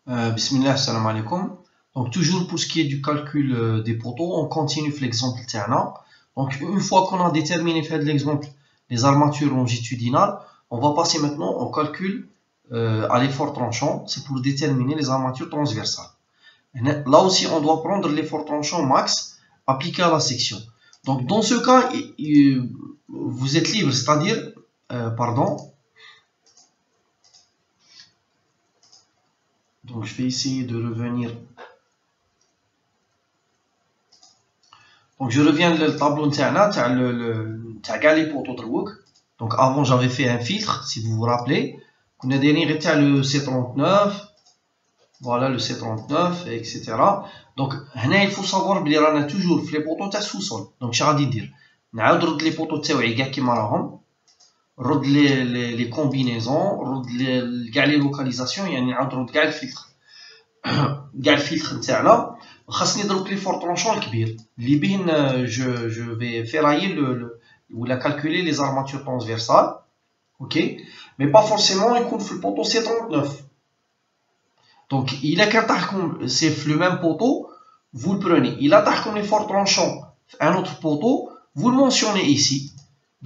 Bismillah, salam alaikum. Donc toujours pour ce qui est du calcul des poteaux, on continue l'exemple terna. Donc une fois qu'on a déterminé fait l'exemple les armatures longitudinales, on va passer maintenant au calcul à l'effort tranchant. C'est pour déterminer les armatures transversales. Là aussi, on doit prendre l'effort tranchant max appliqué à la section. Donc dans ce cas, vous êtes libre, c'est-à-dire, donc je vais essayer de revenir. Donc je reviens le tableau internet, les poteaux de work. Donc avant j'avais fait un filtre, si vous vous rappelez. On a donné le C39, voilà le C39, etc. Donc il faut savoir que on a toujours les poteaux de sous-sol. Donc je vais dire, on a les poteaux de رد les combinaisons, رد les localisations, يعني نعاود نرد كاع الفلتر كاع الفلتر نتاعنا. خاصني نضرب l'effort tranchant الكبير اللي بين je vais ferrailler ou la calculer les armatures transversales, ok, mais pas forcément يكون في البوتو C39. donc il a كان c'est le même poteau, vous le prenez, il attaque comme l'effort tranchant un autre poteau, vous le mentionnez ici.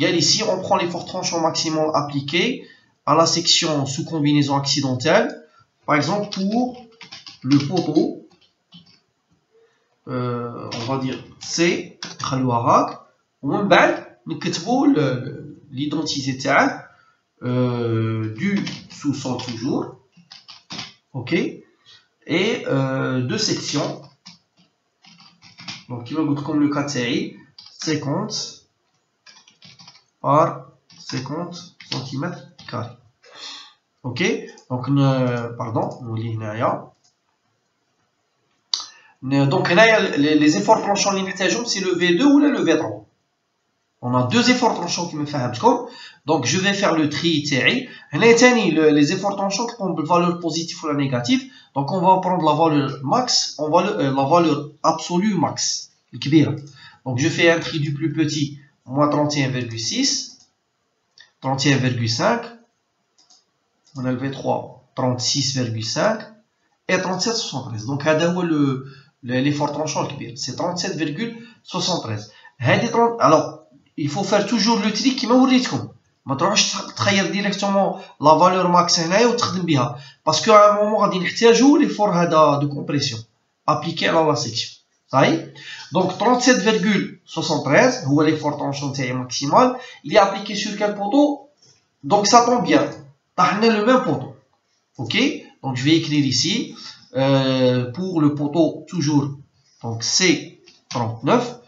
Ici, on prend l'effort tranchant maximal appliqué à la section sous combinaison accidentelle. Par exemple, pour le poteau, on va dire C, on va l'identité du sous-sol toujours. Ok. Et deux sections. Donc, il va comme le cas de série 50 par 50 cm². Ok, donc donc les efforts tranchants c'est le V2 ou le V3. On a deux efforts tranchants qui me font. Donc je vais faire le tri. Les efforts tranchants qui ont une valeur positive ou la négative. Donc on va prendre la valeur max, la valeur absolue max. Donc je fais un tri du plus petit. Moins 31,6, 31,5, on a le V3, 36,5 et 37,73. Donc, l'effort tranchant, c'est 37,73. Alors, il faut faire toujours le tri qui m'a ouvert. ما تروحش تخير directement la valeur max هنايا وتخدم بها parce qu'à un moment غادي نحتاجو l'effort هذا de compression appliqué à la section. Donc 37,73 هو l'effort tranchant maximal, il est appliqué sur quel poteau? Donc ça tombe bien, on a le même poteau. Ok, donc je vais écrire ici pour le poteau toujours, donc C39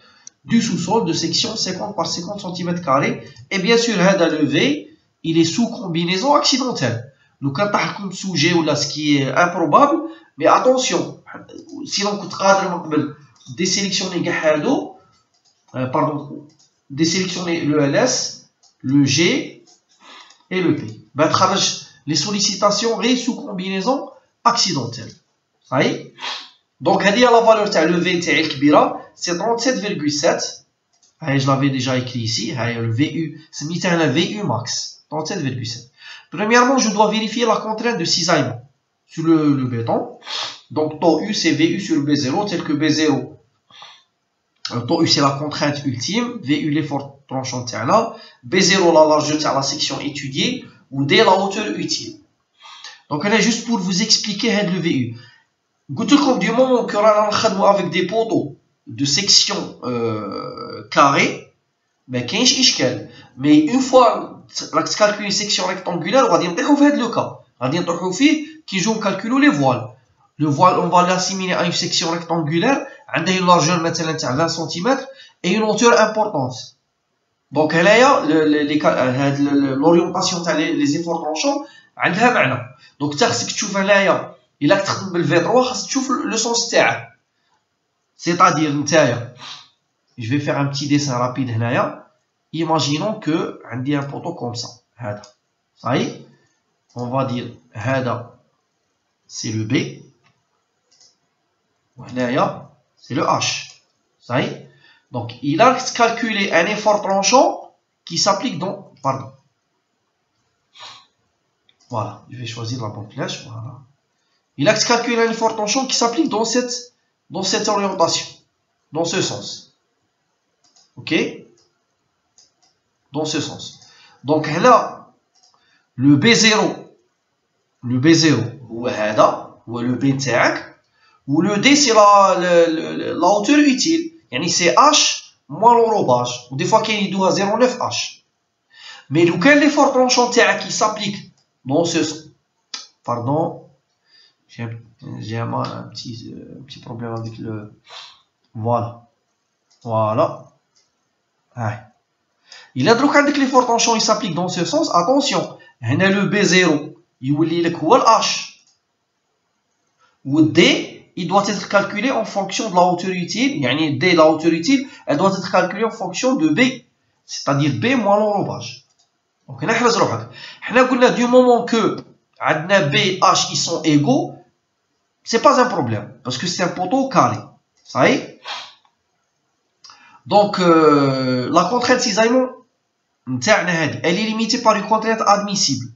du sous-sol de section 50 par 50 cm². Et bien sûr le V il est sous combinaison accidentelle. Donc on sujet ou là ce qui est improbable, mais attention, sinon on peut désélectionner désélectionner le LS, le G et le P. Les sollicitations sous combinaison accidentelle. Donc la valeur de le V c'est 37,7. Je l'avais déjà écrit ici. Le VU, c'est un VU max. 37,7. Premièrement, je dois vérifier la contrainte de cisaillement sur le béton. Donc, taux U, c'est VU sur B0, tel que B0. Taux U, c'est la contrainte ultime. VU, l'effort tranchant, là. B0, la largeur de la section étudiée. Ou D, la hauteur utile. Donc, là, juste pour vous expliquer le VU. Comme du moment que l'on a avec des poteaux de section carrée, mais une fois que calculer une section rectangulaire, on va dire que c'est le cas. On va dire qui joue calculer les voiles. Le voile, on va l'assimiler à une section rectangulaire, avec une largeur de 20 cm et une hauteur importante. Donc, l'orientation des efforts tranchants, elle a un donc, si tu vois là, il a le V3, tu vois le sens تاعه. C'est-à-dire, je vais faire un petit dessin rapide. Imaginons que on a un poteau comme ça. Ça y est, on va dire c'est le B. C'est le H. Ça y est. Donc, il a calculé un effort tranchant qui s'applique dans. Voilà, je vais choisir la bonne flèche. Voilà. Il a calculé un effort tension qui s'applique dans cette orientation, dans ce sens. Ok? Dans ce sens. Donc là, le B0, هو هذا, هو le B تاعك, ou le D c'est la hauteur utile. يعني c'est H moins l'enrobage. Ou des fois qu'il doit 0,9 H. Mais lequel l'effort tranchant qui s'applique dans ce sens. Pardon, j'ai un petit problème avec le. Voilà. Il a droit que l'effort tranchant il s'applique dans ce sens. Attention, on a le B0, il est le H. Ou D, il doit être calculé en fonction de la hauteur utile. Yani D, la hauteur utile, elle doit être calculée en fonction de B. C'est-à-dire B moins l'enrobage. Donc, on a du moment que B et H ils sont égaux, c'est pas un problème. Parce que c'est un poteau carré. Ça y est. Donc, la contrainte cisaillement, elle est limitée par une contrainte admissible.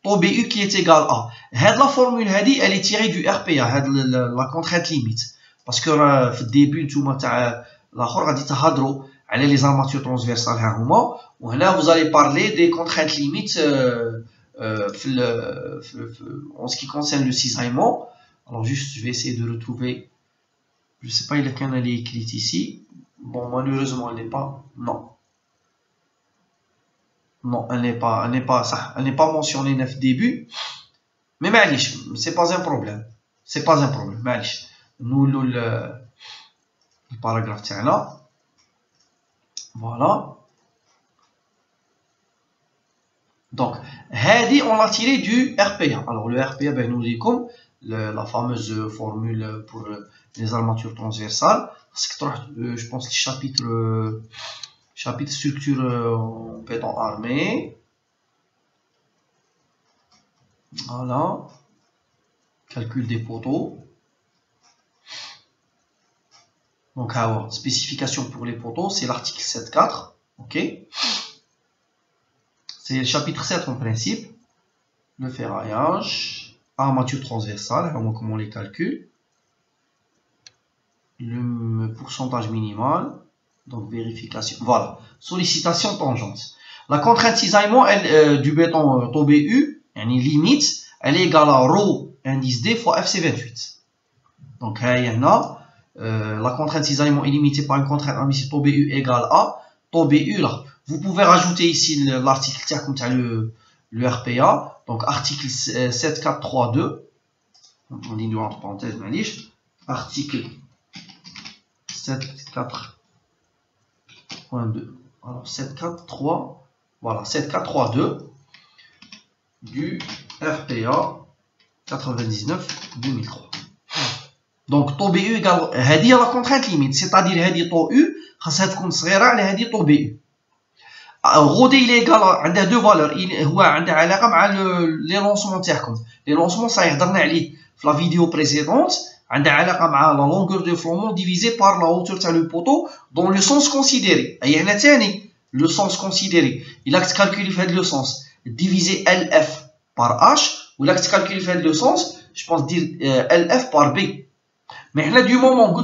Taux BU qui est égal à. La formule, elle est tirée du RPA, la contrainte limite. Parce que, au début, les armatures transversales, là, vous allez parler des contraintes limites en ce qui concerne le cisaillement. Alors, juste, je vais essayer de retrouver. Je ne sais pas, il y a qu'un elle est écrite ici. Bon, malheureusement, elle n'est pas. Non. Non, elle n'est pas mentionnée neuf début. Mais معليش, c'est pas un problème. C'est pas un problème. معليش. Nous, le paragraphe tiens là. Voilà. Donc, Hadi, on l'a tiré du RPA. Alors, le RPA, ben, nous dit comme la fameuse formule pour les armatures transversales. Parce que je pense que chapitre structure en béton armé. Voilà. Calcul des poteaux. Donc, alors, spécification pour les poteaux, c'est l'article 7.4. Ok. C'est le chapitre 7 en principe. Le ferraillage, armature transversale, comment on les calcule. Le pourcentage minimal. Donc, vérification. Voilà. Sollicitation tangente. La contrainte cisaillement du béton taux BU, une limite, elle est égale à ρ indice D fois FC28. Donc, il y en a. La contrainte cisaillement est limitée par une contrainte admissible taux BU égale à taux BU là. Vous pouvez rajouter ici l'article le RPA. Donc article 7432. En ligne entre parenthèses, article 74.2. Alors 743. Voilà, 7432 du RPA 99-2003. Donc, taux BU égale la contrainte limite, c'est-à-dire taux U, ça تكون صغيرة على taux BU. Rho D il est égal à deux valeurs, هو عنده علاقة مع les lancements تاعكم. Les lancements ça يهضرنا عليه في la vidéo précédente, عنده علاقة مع la longueur de flottement divisée par la hauteur تاع le poteau dans le sens considéré. أي هنا ثاني le sens considéré. Il a calculé في هذا le sens diviser LF par H, ou il a calculé في هذا le sens, je pense dire LF par B. Mais là, du moment où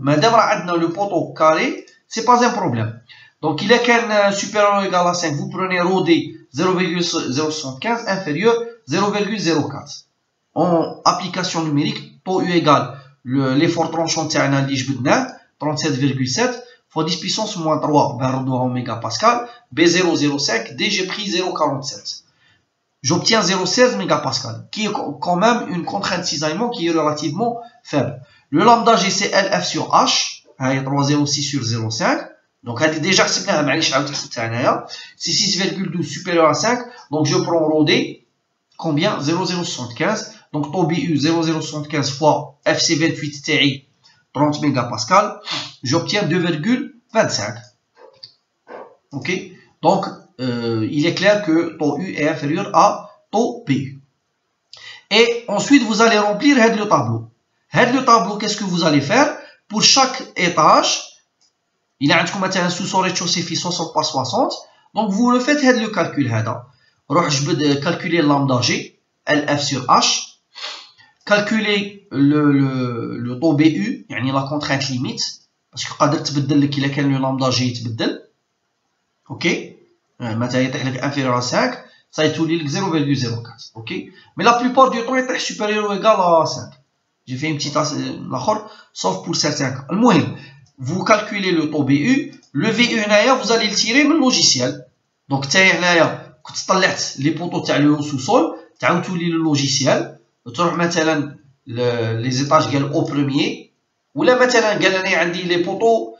madame a le poteau carré, c'est pas un problème. Donc, il est qu'un supérieur ou égal à 5. Vous prenez ρD 0,075 inférieur 0,04. En application numérique, taux U égale l'effort tranchant de 37,7 fois 10 puissance moins 3 en mégapascal. B0,05, D j'ai pris 0,47. J'obtiens 0,16 mégapascal, qui est quand même une contrainte cisaillement qui est relativement faible. Le lambda G c'est LF sur H, 3,06 sur 0,5. Donc, elle est déjà c'est 6,12 supérieur à 5. Donc, je prends ρD, combien 0,075. Donc, taux BU 0,075 fois FC28 TI 30 mégapascal. J'obtiens 2,25. Ok. Donc, il est clair que taux U est inférieur à taux BU. Et ensuite, vous allez remplir le tableau. Le tableau, qu'est-ce que vous allez faire? Pour chaque étage, il y a un sous-sol rez-de-chaussée 60 par 60. Donc, vous le faites le calcul. Je vais calculer lambda G, LF sur H. 4,5 calculer le taux BU, يعني la contrainte limite, parce que قادر تبدل لك إلا كان le lambda G يتبدل. Ok, مثلا يطيح لك inférieur à 5, ça يتولي لك 0,04. Ok, mais la plupart du temps يطيح supérieur ou égal à 5. J'ai fait une petite l'autre, sauf pour certains cas. المهم, vous calculez le taux BU, le VU هنايا vous allez le tirer من logiciel. Donc تايا هنايا كنت طلعت لي بوطو تاع لو سو سول, تعاود تولي للوجيسيال, تروح مثلا لي زيتاج قال او بروميير, ولا مثلا قال انا عندي لي بوطو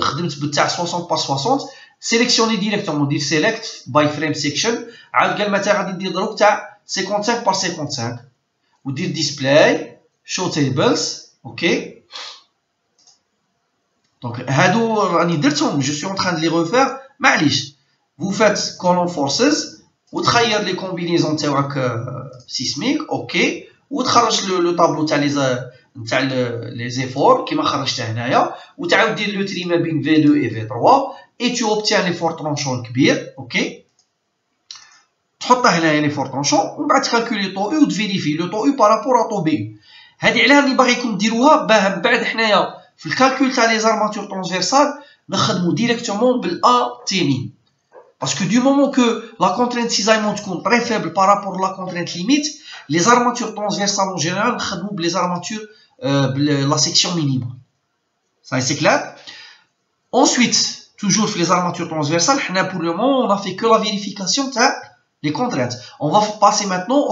خدمت بتاع 60 بار 60, سيليكسيوني ديريكتومون, دير سيليكت باي فريم سيكشن, عاود قال مثلا غادي ندير دروك تاع 55 بار 55, ودير ديسبلاي شو تيبلز. اوكي, دونك هادو راني درتهم, جو سوي اون تران دو لي ريفير, معليش. vous faites colon forces وتخير لي كومبينيزون تاعك سيسميك. اوكي, وتخرج لو طابلو تاع لي زيفور كيما خرجته هنايا, وتعاود دير لو تري ما بين في 2 و في 3 اي تو اوبتيان لي فور ترونشون كبير. اوكي, تحطه هنايا لي فور ترونشون, ومن بعد تكالكولي طو او وتفيريفي لو طو او بارابور ا طو بي. هادي علاه راني باغيكم ديروها, باه من بعد حنايا في الكالكول تاع لي زارماتور ترانسفيرسال نخدمو ديريكتومون بالا تيمين. Parce que du moment que la contrainte cisaillement est très faible par rapport à la contrainte limite, les armatures transversales en général, les armatures, la section minimale. Ça c'est clair? Ensuite, toujours les armatures transversales, pour le moment, on n'a fait que la vérification des contraintes. On va passer maintenant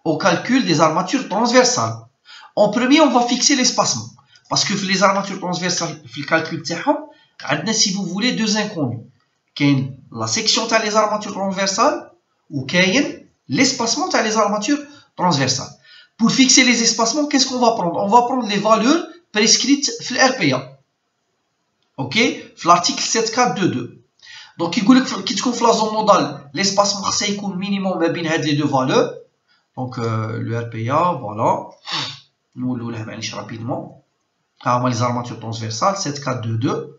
au calcul des armatures transversales. En premier, on va fixer l'espacement. Parce que les armatures transversales, le calcul, si vous voulez, deux inconnus. كاين لا سيكسيون تاع لي زارماتور ترانسفيرسال وكاين l'espacement تاع لي زارماتور ترانسفيرسال. Pour fixer les espacements, qu'est-ce qu'on va prendre? On va prendre les valeurs prescrites في الRPA. OK, في l'article 7.4.2.2. Donc يقول لك كي تكون في لا زون نودال l'espacement خصها يكون minimum ما بين هاد لي دو valeurs. Donc le RPA, voilà. نولوه معليش رابيدمون. ها هما لي زارماتور ترانسفيرسال 7.4.2.2.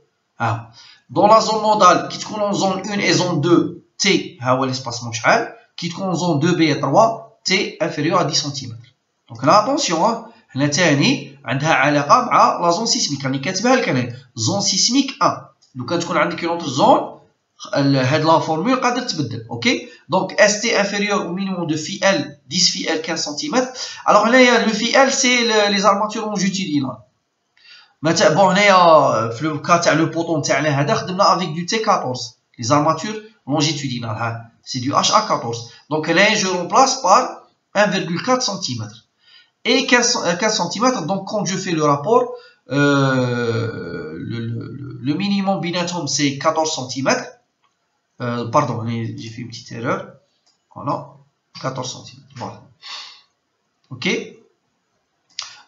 Dans la zone nodale, qui est en zone 1 et zone 2, T, c'est l'espacement chal, qui est en zone 2B et 3, T inférieur à 10 cm. Donc là, attention, la تاني عندها علاقة مع la zone sismique. راني كاتبها لك هنا, zone sismique 1. لو كان تكون عندك une autre zone, هاد la formule قادر تبدل. OK? Donc ST inférieur au minimum de phi L, 10 phi L, 15 cm. Alors là, le phi L, c'est les armatures longitudinales. مثلا بون هنايا في لو كا تاع لو بوطون تاعنا هذا خدمنا افيك دو تي 14 لي زارماتور لونجيتودينال, ها سي دو اتش ا 14. دونك هنايا جو رومبلاس بار 1,4 cm et 15 cm. donc quand je fais le rapport, le minimum بيناتهم c'est 14 cm. pardon, j'ai fait une petite erreur. Voilà, 14 cm. Voilà. OK,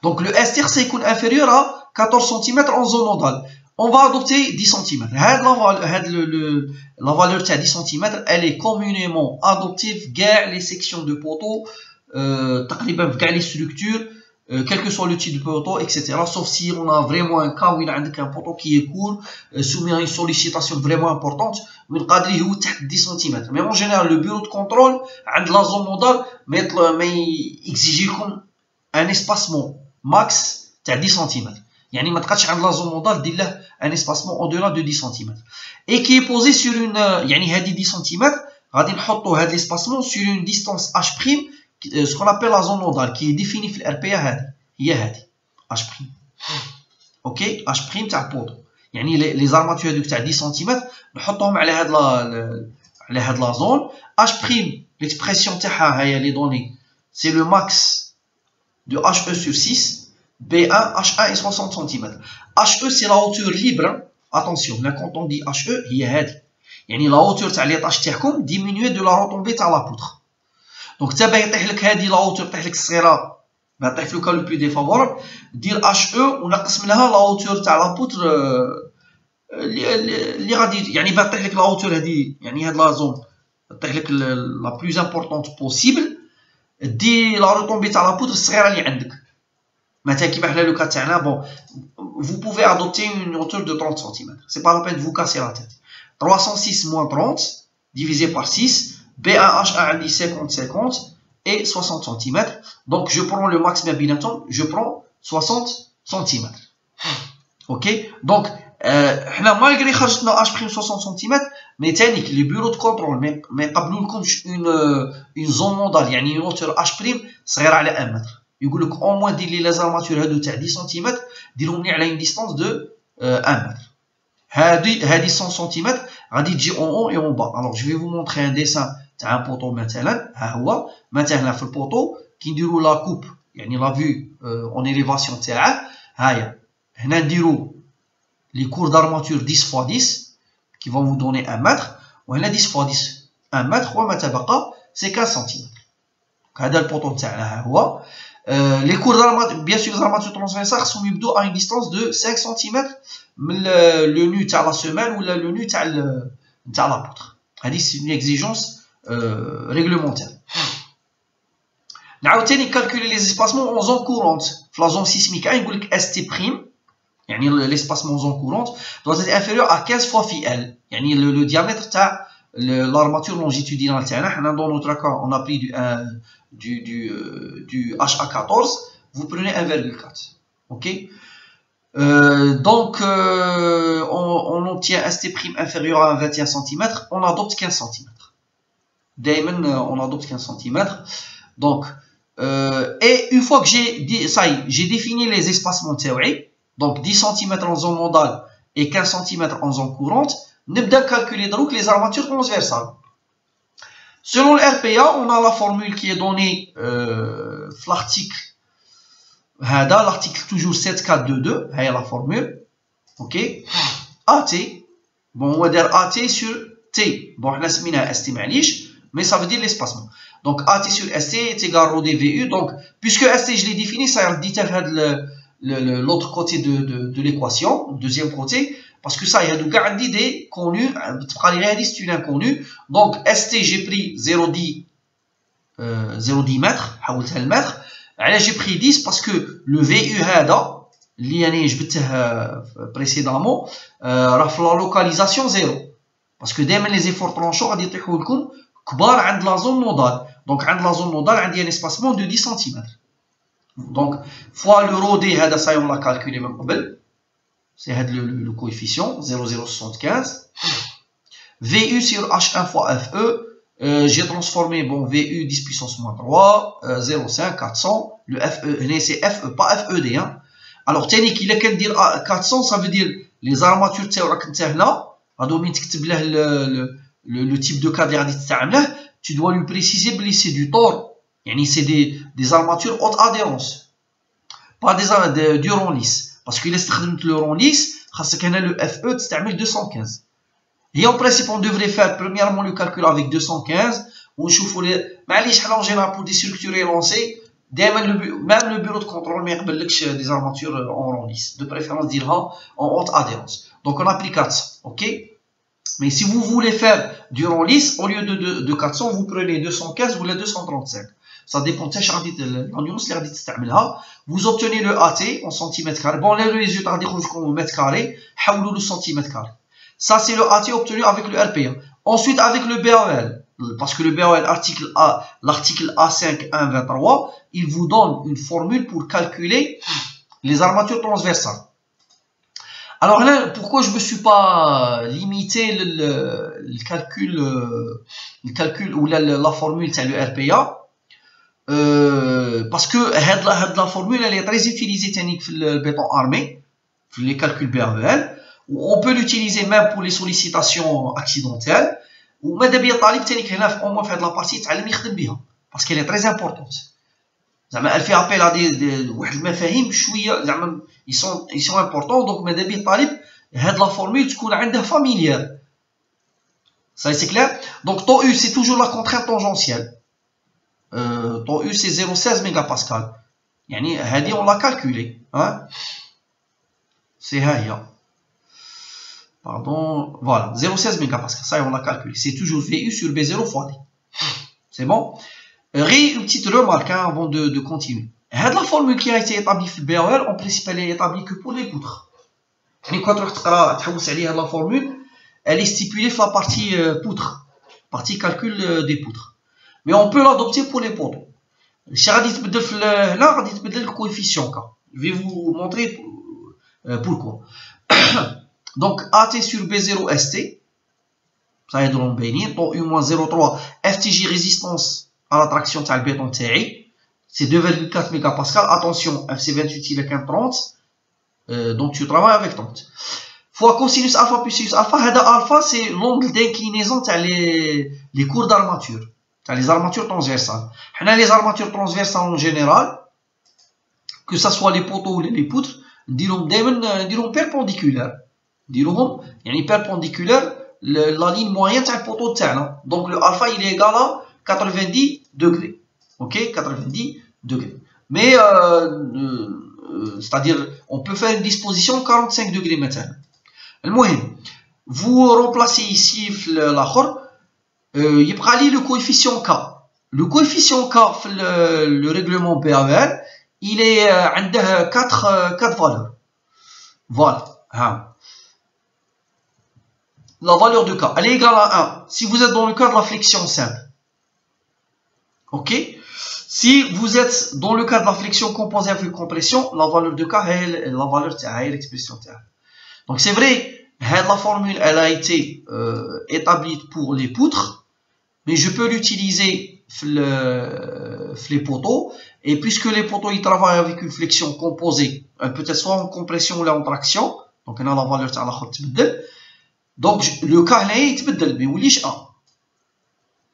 donc le STR c'est inférieur à 14 cm en zone nodale. On va adopter 10 cm. La valeur de 10 cm, elle est communément adoptée dans les sections de poteau, dans les structures, quel que soit le type de poteau, etc. Sauf si on a vraiment un cas où il y a un poteau qui est court, soumis à une sollicitation vraiment importante, on peut 10 cm. Mais en général, le bureau de contrôle, dans la zone nodale, exige un espacement max de 10 cm. يعني ما تقدش عند لا زون نودال دير له ان اسباسمون او دولا دو 10 سنتيمتر اي كي بوزي سور اون, يعني هذه 10 سنتيمتر غادي نحطوا هذا الاسباسمون سور اون ديستانس اش بريم سكون ابل لا زون نودال كي ديفيني في الار بي هذه هي هذه اش بريم. اوكي, اش بريم تاع بوطو, يعني لي زارماتور هذوك تاع 10 سنتيمتر نحطوهم على هاد على هاد لا زون. اش بريم ليكسبرسيون تاعها هي لي دوني سي لو ماكس دو اش او سور 6. B1, H1 est 60 cm. HE c'est la hauteur libre. Attention, là quand on dit HE, هي هذه. يعني la hauteur تاع لي طاش تاعكم diminuée de la retombée تاع la poutre. Donc تا باه يطيح لك هذه la hauteur تطيح لك الصغيره, باه تطيح في لو كا لو بلو ديفافورابل, دير HE ونقص منها la hauteur تاع la poutre اللي غادي, يعني باه تطيح لك la hauteur هذه, يعني هاد لا زون تطيح لك la plus importante possible, دي la retombée تاع la poutre الصغيره اللي عندك. Maintenant, vous pouvez adopter une hauteur de 30 cm. C'est pas la peine de vous casser la tête. 306 moins 30 divisé par 6. B1H1 dit 50-50. et 60 cm. Donc je prends le max binaton, je prends 60 cm. Ok, donc malgré خرجتنا h' 60 cm, mais تانيك les bureaux de contrôle ما يقبلوا لكمش une zone nodale, يعني une hauteur h' صغيره على 1 متر. يقول لك au moins دير لي لي زارماتور هادو تاع 10 سم ديرهم لي على une distance de 1 متر. هادي 100 سم غادي تجي en haut et en bas. Alors je vais vous montrer un dessin تاع un poteau مثلا. ها هو مثلا في البوطو كي نديروا لا كوب يعني لا فيو اون اليفاسيون تاعه. هايا هنا نديروا les cours d'armature 10 x 10 qui vont vous donner 1 mètre. وهنا 10 x 10 1 mètre وما تبقى c'est 15 cm. هذا البوطو تاعنا ها هو. Les cours d'armature, bien sûr, les armatures transversales sont à une distance de 5 cm le nu تاع la semelle ou le nu تاع la poutre. C'est une exigence réglementaire. نعاوتاني calculer les espacements en zone courante. في la zone sismique يقول لك ST prime. يعني l'espacement en zone courante doit être inférieur à 15 fois phi L. يعني le diamètre تاع l'armature longitudinale تاعنا. حنا dans notre cas on a pris du HA14, vous prenez 1,4. Ok, donc on obtient un ST' inférieur à 21 cm, on adopte 15 cm. Daimon, on adopte 15 cm. Donc, et une fois que j'ai défini les espacements théoriques, donc 10 cm en zone nodale et 15 cm en zone courante, on va calculer donc les armatures transversales. Selon le RPA, on a la formule qui est donnée l'article. L'article toujours 7422, c'est la formule. Ok. AT, bon, on va dire AT sur T. Bon, on a mis un ST, mais ça veut dire l'espacement. Donc AT sur ST est égal au DVU. Donc, puisque ST, je l'ai défini, ça veut dire l'autre côté de l'équation, deuxième côté. Parce que ça, il y a des connus, c'est une inconnue. Donc, ST, j'ai pris 0,10 mètres, le mètre. J'ai pris 10 parce que le VU, précédemment, la localisation 0. Parce que dès les efforts tranchants, on a la zone nodale. Donc, la zone nodale, il y a un espacement de 10 cm. Donc, fois le ρD, ça, on l'a calculé même قبل. C'est le coefficient 0,075. VU sur H1 fois FE. J'ai transformé bon, VU 10 puissance moins 3, 0,5, 400. Le FE, c'est FE, pas FED. Hein. Alors, technique, il est dire 400, ça veut dire les armatures le type de cadre, tu dois lui préciser que c'est du tort. C'est des armatures haute adhérence, pas des durant lisse. Parce qu'il est le rond lisse, le FE, c'est 215. Et en principe, on devrait faire premièrement le calcul avec 215. On chauffe les. En général, pour des structures élancées, même le bureau de contrôle, mais des armatures en rond lisse. De préférence, en haute adhérence. Donc, on applique 400. Ok? Mais si vous voulez faire du rond lisse, au lieu de 400, vous prenez 215 ou les 235. Ça dépend de vous obtenez le AT en centimètres carrés. Bon, les résultats en mètres carrés, le centimètre carré. Ça, c'est le AT obtenu avec le RPA. Ensuite, avec le BAL, parce que le BAL, l'article A5.1.23, il vous donne une formule pour calculer les armatures transversales. Alors là, pourquoi je ne me suis pas limité le calcul ou la formule, c'est le RPA? Parce que la formule elle est très utilisée technique dans le béton armé, dans les calculs BAEL, on peut l'utiliser même pour les sollicitations accidentelles, ou même des talibs techniques au moins faire de la partie parce qu'elle est très importante. Elle fait appel à des ils sont importants, donc mais des talibs la formule تكون عندها familière. Ça c'est clair? Donc taux U c'est toujours la contrainte tangentielle. Taux U c'est 0,16 mégapascal. يعني هذه on l'a calculé. Hein? C'est هي. Pardon, voilà, 0,16 mégapascal. Ça on l'a calculé. C'est toujours VU sur B0 fois D. C'est bon? Une petite remarque hein, avant de continuer. La formule qui a été établie dans le BAEL, en principe, elle est établie que pour les poutres. Quand la formule, elle est stipulée dans la partie poutre, partie calcul des poutres. Mais on peut l'adopter pour les poteaux. الشيء غادي يتبدل في هنا غادي يتبدل الكويفيسيون K. Je vais vous montrer pourquoi. Donc AT sur B0 ST, ça y est dans le bénin, dans U-0,3 FTJ résistance à la traction de le béton TI, c'est 2,4 mégapascal. Attention, FC28 il est 15,30, donc tu travailles avec 30. Fois cosinus alpha plus sinus alpha, alpha c'est l'angle d'inclinaison les courbes d'armature, les armatures transversales. Les armatures transversales en général, que ce soit les poteaux ou les poutres, diront perpendiculaires. Diront perpendiculaire la ligne moyenne du poteau de. Donc le alpha il est égal à 90 degrés. Ok, 90 degrés. Mais c'est-à-dire on peut faire une disposition 45 degrés maintenant. Vous remplacez ici l'autre, il y a le coefficient K. Le coefficient K le règlement BAL, il est à 4 valeurs. Voilà. La valeur de K, elle est égale à 1 si vous êtes dans le cas de la flexion simple. Ok? Si vous êtes dans le cas de la flexion composée avec compression, la valeur de K est la valeur T, l'expression T. Donc c'est vrai, la formule elle a été établie pour les poutres, mais je peux l'utiliser les poteaux. Et puisque les poteaux ils travaillent avec une flexion composée, peut-être soit en compression ou en traction, donc on a la valeur تاع الاخر تبدل. Donc le cas هنا يتبدل ما يوليش 1.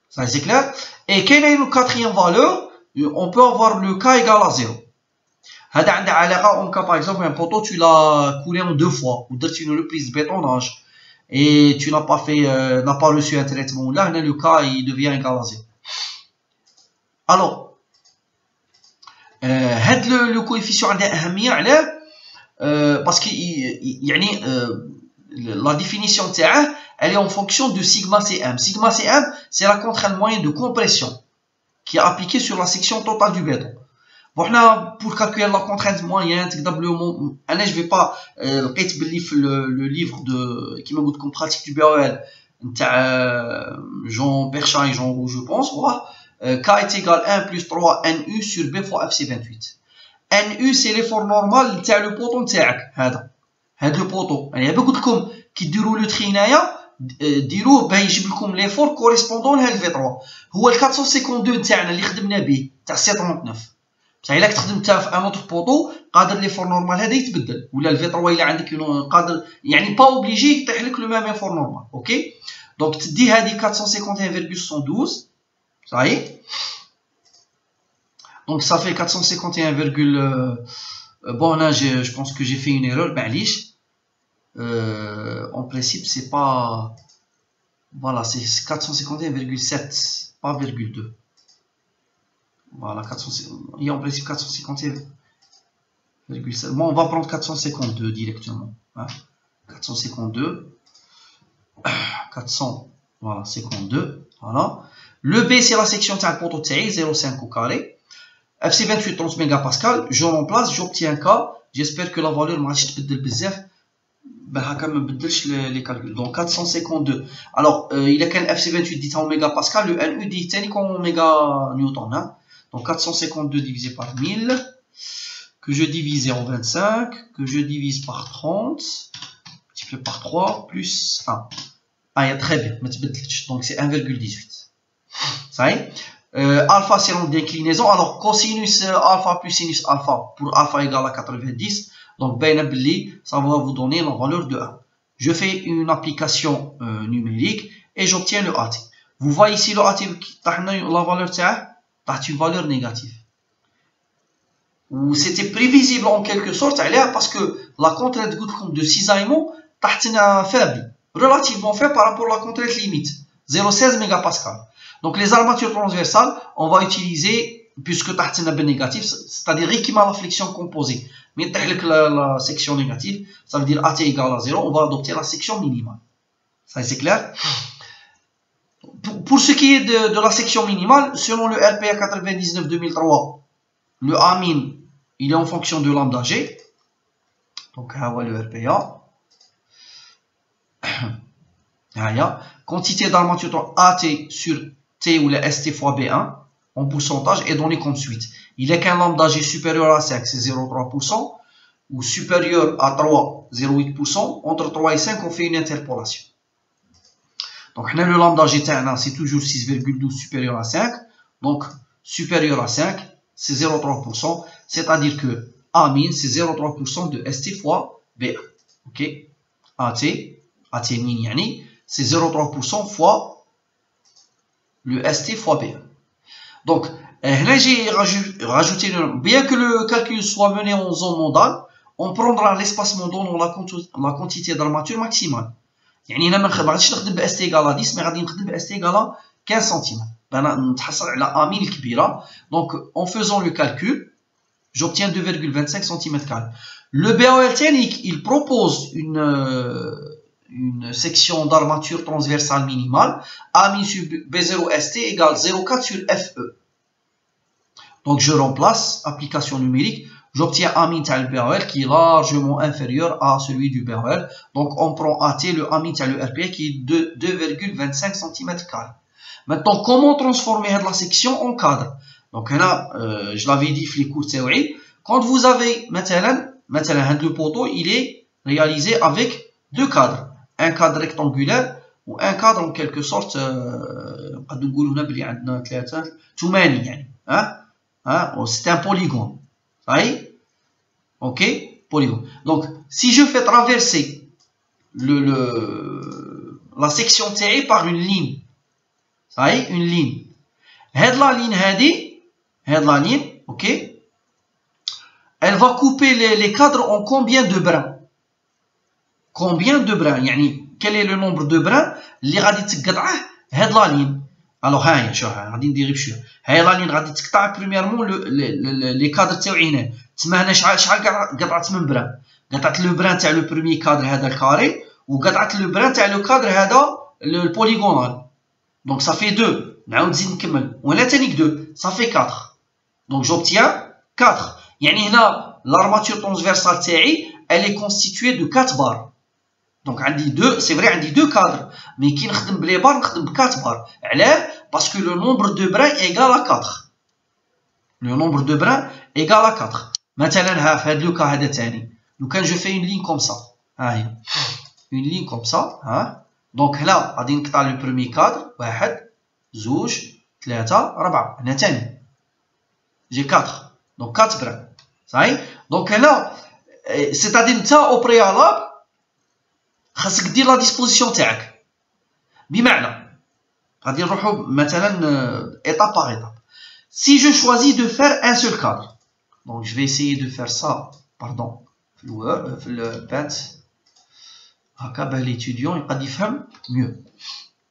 Ça c'est clair. Et quelle est une quatrième valeur? On peut avoir le K égal à 0. هذا عنده علاقه en cas par exemple un poteau tu l'as coulé en 2 fois ou درت une reprise de bétonnage et tu n'as pas reçu un traitement là, le K il devient égal à 0. Alors هاد le coefficient عنده اهميه علاه parce que يعني la définition تاعه elle est en fonction de sigma cm. Sigma cm c'est la contrainte moyenne de compression qui est appliquée sur la section totale du béton. Bon, pour calculer la contrainte moyenne, je vais pas le livre qui m'a comme pratique du BOL, Jean Berchat et Jean Roux, je pense, voilà. K est égal à 1 plus 3 NU sur B fois FC28. NU c'est l'effort normal de le poteau de le poteau. Il y a beaucoup de com qui déroulent le trinaya, ديروه باه يجيب لكم l'effort correspondant لهاد V3. هو ال 452 تاعنا اللي خدمنا به تاع 739. بصح الا كنت خدمتها في ان اوتر بوطو قادر ليفور نورمال هذا يتبدل ولا الفي 3 الا عندك قادر يعني با اوبليجي يطيح لك لو ميم ايفور نورمال. اوكي دونك تدي هذه 451,112 صاي دونك صافي 451, bon là je pense que j'ai fait une erreur معليش. En principe c'est pas voilà c'est 451,7 pas virgule 2. Voilà, 450, il y a en principe 451,7. Bon, on va prendre 452 directement. Hein. 452. 400, voilà, 52. Voilà. Le B, c'est la section de poteau TI, 0,5 au carré. FC28, 30 mégapascal. Je remplace, j'obtiens K. J'espère que la valeur m'a acheté de bzef. Les calculs. Donc 452. Alors, il y a qu'un FC28 dit en mégapascal, le NU dit en méga newton. Hein. Donc 452 divisé par 1000, que je divise en 25, que je divise par 30, multiplié par 3, plus 1. Ah, il y a très bien, donc c'est 1,18. Ça y est. Alpha, c'est l'angle d'inclinaison. Alors, cosinus alpha plus sinus alpha pour alpha égale à 90. Donc, ça va vous donner la valeur de 1. Je fais une application numérique et j'obtiens le AT. Vous voyez ici le AT, la valeur de une valeur négative. Ou c'était prévisible en quelque sorte parce que la contrainte de cisaillement est faible, relativement faible par rapport à la contrainte limite, 0,16 mégapascal. Donc les armatures transversales, on va utiliser, puisque est négatif, c'est-à-dire équivalent à la flexion composée. Mais la section négative, ça veut dire AT égale à 0, on va adopter la section minimale. Ça c'est clair? Pour ce qui est de la section minimale, selon le RPA 99-2003, le Amin, il est en fonction de lambda G. Donc, voilà le RPA. Quantité d'armature AT sur T ou la ST fois B1. en pourcentage est donné comme suite. Il est qu'un lambda G supérieur à 5, c'est 0,3%, ou supérieur à 3, 0,8%. Entre 3 et 5, on fait une interpolation. Donc, le lambda G, c'est toujours 6,12 supérieur à 5. Donc, supérieur à 5, c'est 0,3%. C'est-à-dire que A min, c'est 0,3% de ST fois BA. Ok? AT min, yani, c'est 0,3% fois le ST fois BA. Donc, là, j'ai rajouté, bien que le calcul soit mené en zone modale, on prendra l'espacement donnant la quantité d'armature maximale. يعني هنا ما غاديش نخدم ب ST égale à 10 mais غادي نخدم ب ST égale à 15 cm. انا نتحصل على A min الكبيرة. Donc, en faisant le calcul, j'obtiens 2,25 cm². Le BOL technique, il propose une section d'armature transversale minimale. A min sur B0 ST égale 0,4 sur FE. Donc, je remplace application numérique. J'obtiens A min le BOL qui est largement inférieur à celui du BOL. Donc, on prend AT, le A min le RP qui est de 2,25 cm². Maintenant, comment transformer la section en cadre? Donc, là, je l'avais dit, les cours théorie. Quand vous avez, maintenant, le poteau, il est réalisé avec deux cadres. Un cadre rectangulaire ou un cadre en quelque sorte, c'est un polygone. Ok, polygone. Donc, si je fais traverser la section TI par une ligne, une ligne. La ligne, ok, elle va couper les cadres en combien de brins? Combien de brins? يعني quel est le nombre de brins اللي غادي تقطعه هاد لا لين؟ الوغ ها هي شوف غادي ندير بشويه. هاي لا لين غادي تقطع بريميرمون لي كادر تاعي هنا. تما هنا شحال قطعت من بران؟ قطعت لو بران تاع لو بروميي كادر هذا الكاري وقطعت لو بران تاع لو كادر هذا البوليغونال. دونك صافي 2. نعاود نزيد نكمل ولا تانيك 2 صافي 4. دونك جوبتيان 4. يعني هنا l'armature transversale تاعي elle est constituée de 4 barres. Donc عندي 2 c'est vrai عندي 2 cadres mais كي نخدم بلي بار نخدم ب 4 بار. علاه؟ parce que le nombre de brins est égal à 4. Le nombre de brins est égal à 4. مثلا ها في هذا لو كا هذا ثاني لو كان جو في une ligne comme ça ها هي une ligne comme ça ها. دونك هنا غادي نقطع لو بروميي كادر 1 2 3 4 هنا ثاني جي 4 دونك 4 بران صحيح. دونك هنا سيتادير نتا او بريالابل خاصك دير لا ديسبوزيسيون تاعك. بمعنى غادي نروحو مثلا étape par étape. Si je choisis de faire un seul cadre, donc je vais essayer de faire ça, pardon, le paint, هكا باه l'étudiant يقدر يفهم mieux.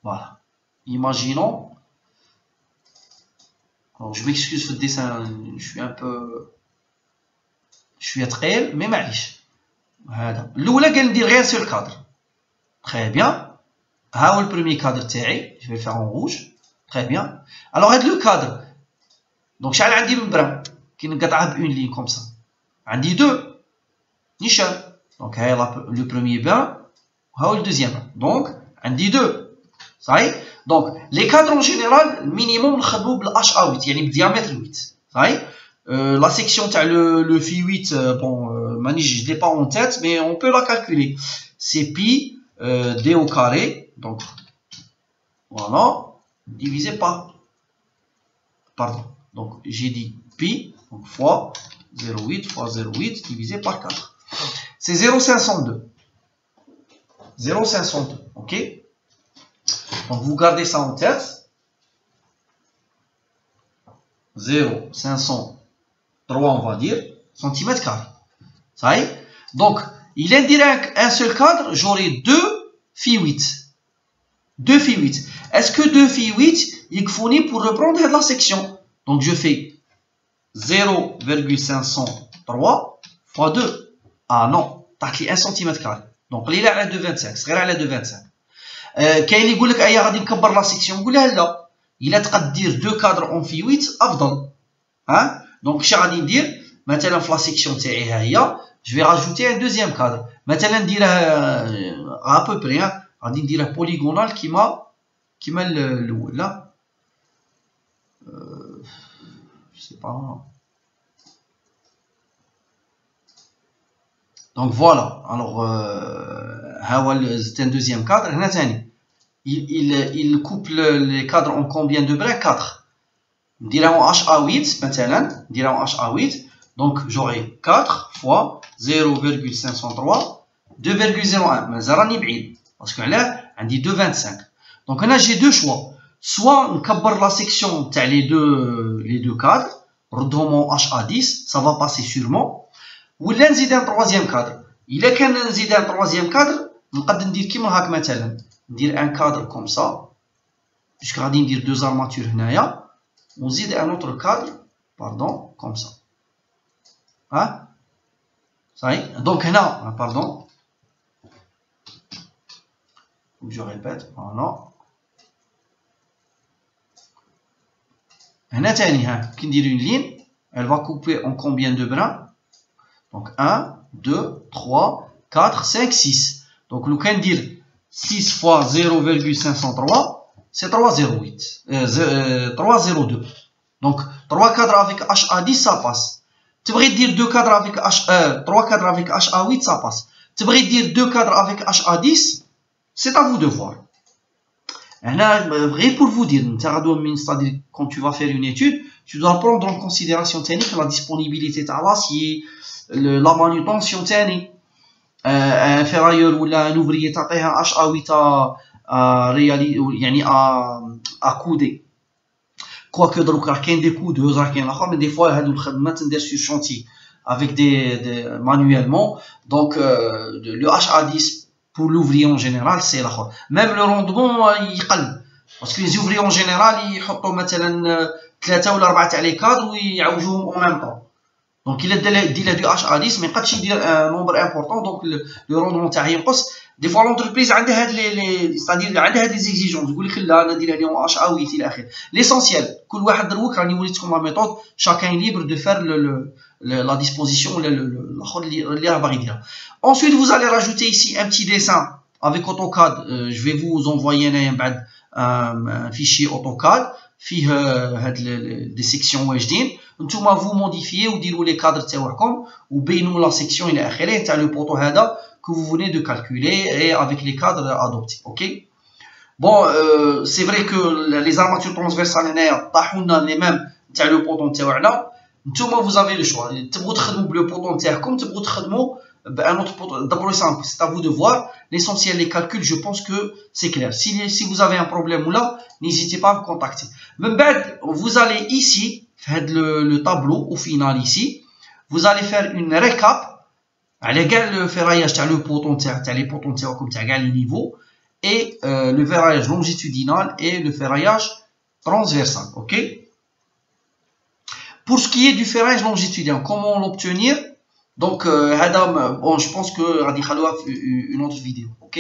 Voilà. Imaginons. Alors je m'excuse pour le dessin, je suis ثقيل mais معليش. هذا الاولى قال ندير غير سير كادر. Très bien. ها هو البروميي كادر تاعي. Je vais le faire en rouge. Très bien. Alors هاد لو كادر. Donc شحال عندي من بران كي نقطعها بون لين كوم سا؟ عندي 2 نيشان. دونك هاي لو بروميي بران وها لو دوزيام بران. دونك عندي 2 صحيح. دونك لي كادر اون جينيرال مينيموم نخدمو بالاش ا 8 يعني بديامتر 8 صحيح. La section تاع le phi 8 bon je l'ai pas en tête mais on peut la calculer. C'est pi d au carré donc voilà divisé par pardon. Donc j'ai dit pi donc fois 0,8 fois 0,8 divisé par 4. C'est 0,502. 0,502, ok. Donc vous gardez ça en tête. 0,503 on va dire centimètres carrés. Ça y est. Donc il indique un seul cadre, j'aurai 2 phi 8. 2 phi 8. Est-ce que 2 phi 8 il fournit pour reprendre la section? Donc je fais 0,503 fois 2. Ah non, t'as 1 cm². Donc قليلة على 2,25 صغيرة على 2,25. كاين اللي يقول لك ايا غادي نكبر لا سيكسيون. نقول لها لا، الا تقد دير 2 كادر اون في 8 افضل. ها دونك اش غادي ندير؟ مثلا في لا سيكسيون تاعي ها هي جو في راجوتي ان دوزيام كادر. مثلا نديرها ا بو بري غادي نديرها بوليغونال كيما الاول. لا sais pas. Donc voilà, alors c'est un deuxième cadre. Il coupe les cadres en combien de brins? 4. On dirait en HA8 maintenant, on dirait en HA8. Donc j'aurai 4 fois 0,503 2,01. Mais ça rani بعيد parce que là on dit 2,25. Donc là j'ai deux choix. Soit on كبر la section تاع les deux cadres, ردهم en HA10, ça va passer sûrement. ولا نزيد ان troisième cadre. الا كان نزيد ان troisième cadre نقدر ندير كيما هاك مثلا ندير ان cadre comme ça puisque غادي ندير deux armatures هنايا ونزيد un autre cadre pardon comme ça. Hein? Ça y est. Donc هنا pardon. Je répète, voilà. هنا تاني ها كي ندير une ligne, elle va couper en combien de brins? Donc 1, 2, 3, 4, 5, 6. Donc nous can dire 6 fois 0,503, c'est 308. 302. Donc 3 cadres avec HA10, ça passe. Tu pourrais dire 2 cadres avec 3 cadres avec HA8, ça passe. Tu pourrais dire 2 cadres avec HA10, c'est à vous de voir. Vrai pour vous dire, c'est-à-dire quand tu vas faire une étude, tu dois prendre en considération la disponibilité de l'acier, la manutention un ferrailleur ou un ouvrier تعطيها HA8 à couder. Quoique دروك راه كاين des coudeuses راه كاين الاخر mais des fois هادو الخدمات تندير sur chantier avec des manuellement. Donc le HA10 pour l'ouvrier en général c'est l'autre. Même le rendement يقل parce que les ouvriers en général يحطوا مثلا 3 ولا 4 تاع لي كادر ويعوجوهم en même temps. Donc il a du HA10 mais قدش يدير un nombre important donc le rendement تاعه ينقص. Des fois l'entreprise عندها هاد c'est-à-dire عندها هاد les exigences يقول لك لا انا ندير عليهم HA8 الى اخره. L'essentiel كل واحد دروك راني وريتكم لا méthode, chacun est libre de faire la disposition الاخر اللي راه باغي يديرها. Ensuite vous allez rajouter ici un petit dessin avec AutoCAD. Je vais vous envoyer un fichier AutoCAD فيه هاد des sections واجدين. نتوما vous modifiez وديروا les cadres تاعكم وبينوا la section الى اخره تاع le poteau هذا que vous venez de calculer et avec les cadres adoptés. OK? Bon, c'est vrai que les armatures transversales هنايا طاحوا لنا les mêmes تاع le poteau تاعنا. نتوما vous avez le choix. تبغوا تخدموا بلو بوطون تاعكم تبغوا تخدموا بان autre poteau. D'abord c'est à vous de voir. L'essentiel les calculs, je pense que c'est clair. Si vous avez un problème ou là, n'hésitez pas à me contacter. من بعد vous allez ici le tableau au final ici, vous allez faire une récap على كاع le ferraillage تاع le poton تاع les potons تاعكم تاع كاع les niveaux et le ferraillage longitudinal et le ferraillage transversal. OK? Pour ce qui est du ferraillage longitudinal, comment l'obtenir? Donc bon, je pense que غادي نخلوها في une autre vidéo. OK?